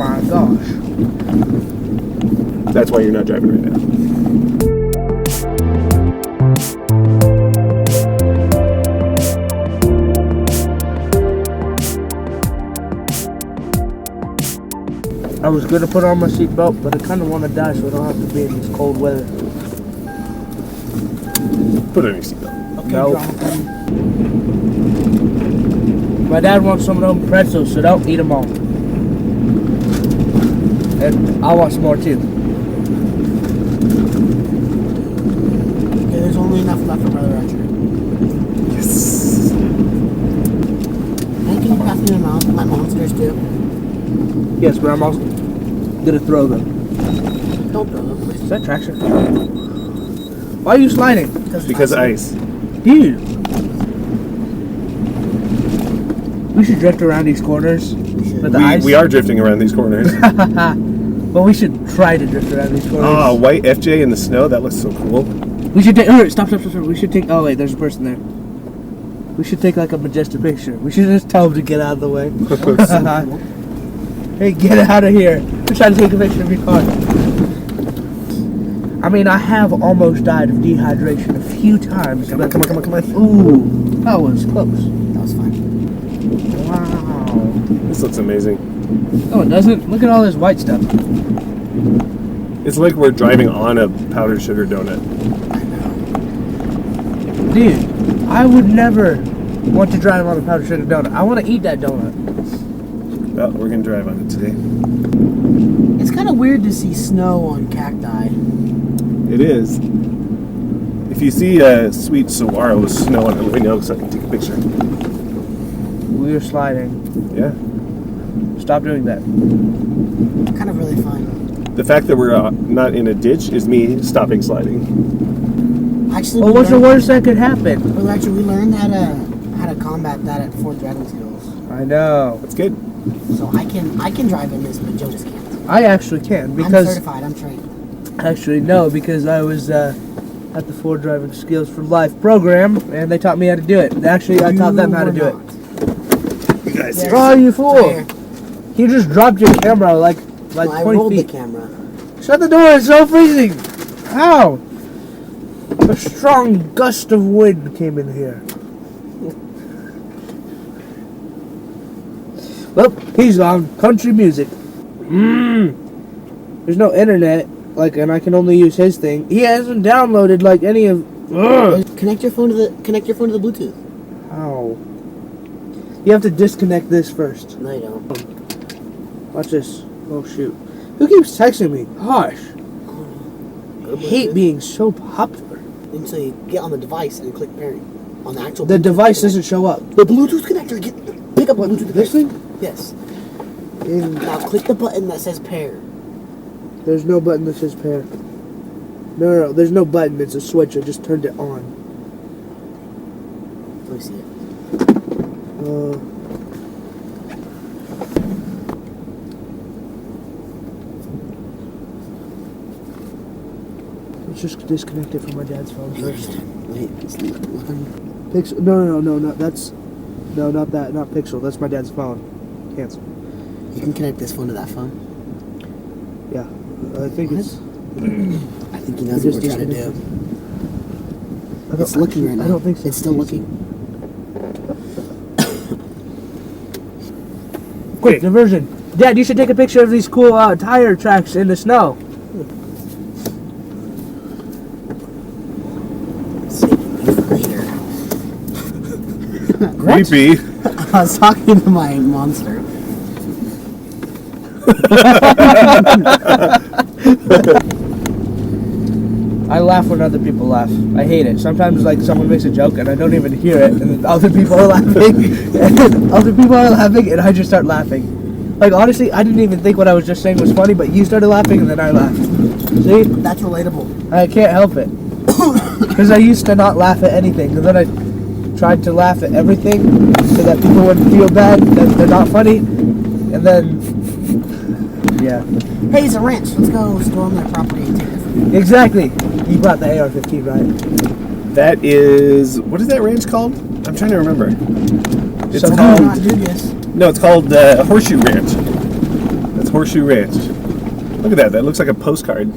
my gosh. That's why you're not driving right now. I was gonna put on my seatbelt, but I kind of want to die so I don't have to be in this cold weather. Put on your seatbelt. Okay, no. My dad wants some of them pretzels, so don't eat them all. And I want some more too. Okay, there's only enough left for Brother Roger. Yes. And can you pass me my monsters too? Yes, but I'm also gonna throw them. Don't throw them, please. Is that traction? Why are you sliding? Because ice. Dude. We should drift around these corners. With the ice. We are drifting around these corners. But we should try to drift around these corners. Oh, white FJ in the snow. That looks so cool. We should take. Oh, stop. We should take. Oh wait, there's a person there. We should take like a majestic picture. We should just tell him to get out of the way. Hey, get out of here! We're trying to take a picture of your car. I mean, I have almost died of dehydration a few times. Come on. Ooh, that was close. That was fun. Wow. This looks amazing. No, it doesn't. Look at all this white stuff. It's like we're driving on a powdered sugar donut. Dude, I would never want to drive on a powdered sugar donut. I want to eat that donut. Well, we're going to drive on it today. It's kind of weird to see snow on cacti. It is. If you see a sweet saguaro with snow on it, let me know so I can take a picture. We are sliding. Yeah. Stop doing that. Kind of really fun. The fact that we're not in a ditch is me stopping sliding. Actually, Well, what's the worst that could happen? Well, actually, we learned how to combat that at Fort Driving Skills. I know. That's good. So I can drive in this, but Joe just can't. I actually can because I'm certified. I'm trained. Actually, no, because I was at the Ford Driving Skills for Life program, and they taught me how to do it. Actually, I taught them how to do it. You guys, Oh, you fool! You just dropped your camera like No, 20 I rolled feet. the camera. Shut the door! It's so freezing. How? A strong gust of wind came in here. Well, he's on country music. There's no internet, and I can only use his thing. He hasn't downloaded like any of. Connect your phone to the Bluetooth. How? You have to disconnect this first. No, you don't. Watch this. Oh shoot! Who keeps texting me? Gosh, I hate being so popular. And so you get on the device and click parent on the actual. The Bluetooth device connector. doesn't show up. The Bluetooth connector. Pick up What, Bluetooth this connector. thing? Yes. Now click the button that says pair. There's no button that says pair. No, there's no button. It's a switch. I just turned it on. Let me see it. Let's just disconnect it from my dad's phone first. Wait, it's looking. Pixel? No, that's not that. Not Pixel. That's my dad's phone. Cancel. You can connect this phone to that phone. Yeah, I think it's. I think he knows what we're trying to do. It's looking right now. I don't think so. It's still looking. Quick diversion, Dad! You should take a picture of these cool tire tracks in the snow. Creepy. I was talking to my monster. I laugh when other people laugh. I hate it. Sometimes someone makes a joke and I don't even hear it, and then other people are laughing, and I just start laughing. Honestly, I didn't even think what I was just saying was funny, but you started laughing and then I laughed. See? That's relatable. I can't help it. Because I used to not laugh at anything, and then I tried to laugh at everything so that people wouldn't feel bad that they're not funny, and then, yeah. Hey, it's a ranch. Let's go storm their property and take it from you. Exactly. You brought the AR-15, right? That is... What is that ranch called? I'm trying to remember. It's So called... Not dubious. No, it's called Horseshoe Ranch. That's Horseshoe Ranch. Look at that. That looks like a postcard.